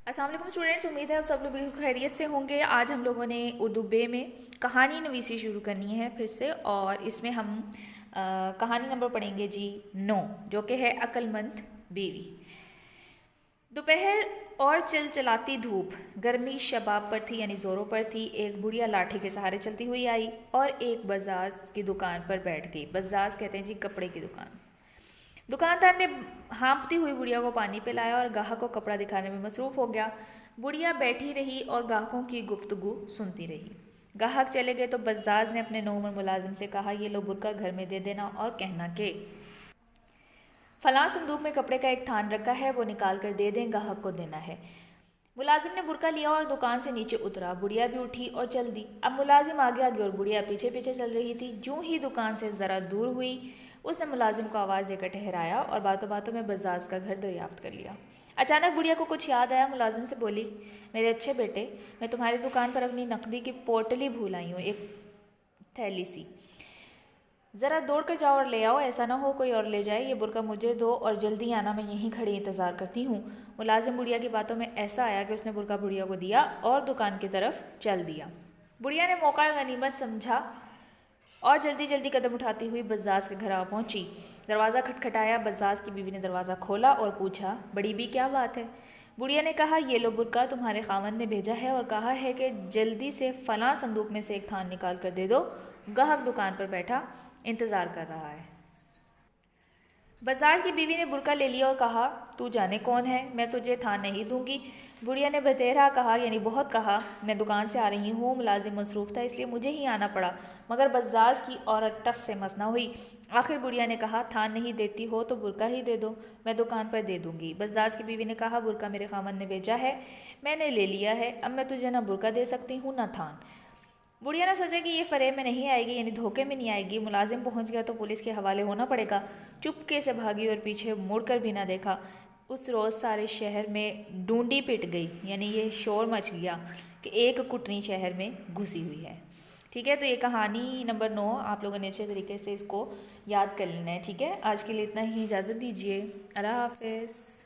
अस्सलाम वालेकुम स्टूडेंट्स, उम्मीद है आप सब लोग बिल्कुल खैरियत से होंगे। आज हम लोगों ने उर्दू बे में कहानी नवीसी शुरू करनी है फिर से, और इसमें हम कहानी नंबर पढ़ेंगे जी 9, जो कि है अक्लमंद बीवी। दोपहर और चिलचिलाती धूप, गर्मी शबाब पर थी यानी ज़ोरों पर थी। एक बुढ़िया लाठी के सहारे चलती हुई आई और एक बज़ाज़ की दुकान पर बैठ गई। बज़ाज़ कहते हैं जी कपड़े की दुकान। दुकानदार ने हाँफती हुई बुढ़िया को पानी पिलाया और गाहक को कपड़ा दिखाने में मसरूफ़ हो गया। बुढ़िया बैठी रही और गाहकों की गुफ्तगू सुनती रही। गाहक चले गए तो बज़ाज़ ने अपने नौकर मुलाजिम से कहा, ये लो बुरका घर में दे देना और कहना कि फलां संदूक में कपड़े का एक थान रखा है, वो निकाल कर दे दें, गाहक को देना है। मुलाजिम ने बुरका लिया और दुकान से नीचे उतरा। बुढ़िया भी उठी और चल दी। अब मुलाजिम आगे आगे और बुढ़िया पीछे पीछे चल रही थी। जूं ही दुकान से ज़रा दूर हुई, उसने मुलाजिम को आवाज़ देकर ठहराया और बातों बातों में बज़ाज़ का घर दरियाफ्त कर लिया। अचानक बुढ़िया को कुछ याद आया। मुलाजिम से बोली, मेरे अच्छे बेटे, मैं तुम्हारी दुकान पर अपनी नकदी की पोटली भूल आई हूँ, एक थैली सी। ज़रा दौड़ कर जाओ और ले आओ, ऐसा ना हो कोई और ले जाए। ये बुरका मुझे दो और जल्दी आना, मैं यहीं खड़ी इंतज़ार करती हूँ। मुलाजिम बुढ़िया की बातों में ऐसा आया कि उसने बुरका बुढ़िया को दिया और दुकान की तरफ चल दिया। बुढ़िया ने मौका गनीमत समझा और जल्दी जल्दी कदम उठाती हुई बज़ाज़ के घर आ पहुंची। दरवाज़ा खटखटाया। बज़ाज़ की बीवी ने दरवाज़ा खोला और पूछा, बड़ी बी क्या बात है? बुढ़िया ने कहा, ये लो बुरका तुम्हारे खावंद ने भेजा है और कहा है कि जल्दी से फलां संदूक में से एक थान निकाल कर दे दो। गाहक दुकान पर बैठा इंतज़ार कर रहा है। बज़ाज़ की बीवी ने बुरका ले लिया और कहा, तू जाने कौन है, मैं तुझे थान नहीं दूंगी। बुढ़िया ने बतेरा कहा, यानी बहुत कहा, मैं दुकान से आ रही हूँ, मुलाजिम मसरूफ़ था इसलिए मुझे ही आना पड़ा। मगर बज़ाज़ की औरत टस से मस न हुई। आखिर बुढ़िया ने कहा, थान नहीं देती हो तो बुरका ही दे दो, मैं दुकान पर दे दूंगी। बज़ाज़ की बीवी ने कहा, बुरका मेरे खामन ने भेजा है, मैंने ले लिया है, अब मैं तुझे ना बुरका दे सकती हूँ ना थान। बुढ़िया ने सोचा कि ये फ़रेब में नहीं आएगी, यानी धोखे में नहीं आएगी। मुलाजिम पहुंच गया तो पुलिस के हवाले होना पड़ेगा। चुपके से भागी और पीछे मुड़कर भी ना देखा। उस रोज़ सारे शहर में डूंडी पिट गई, यानी ये शोर मच गया कि एक कुटनी शहर में घुसी हुई है। ठीक है, तो ये कहानी नंबर 9 आप लोगों ने अच्छे तरीके से इसको याद कर लेना है। ठीक है, आज के लिए इतना ही, इजाज़त दीजिए। अल्लाह हाफ़िज़।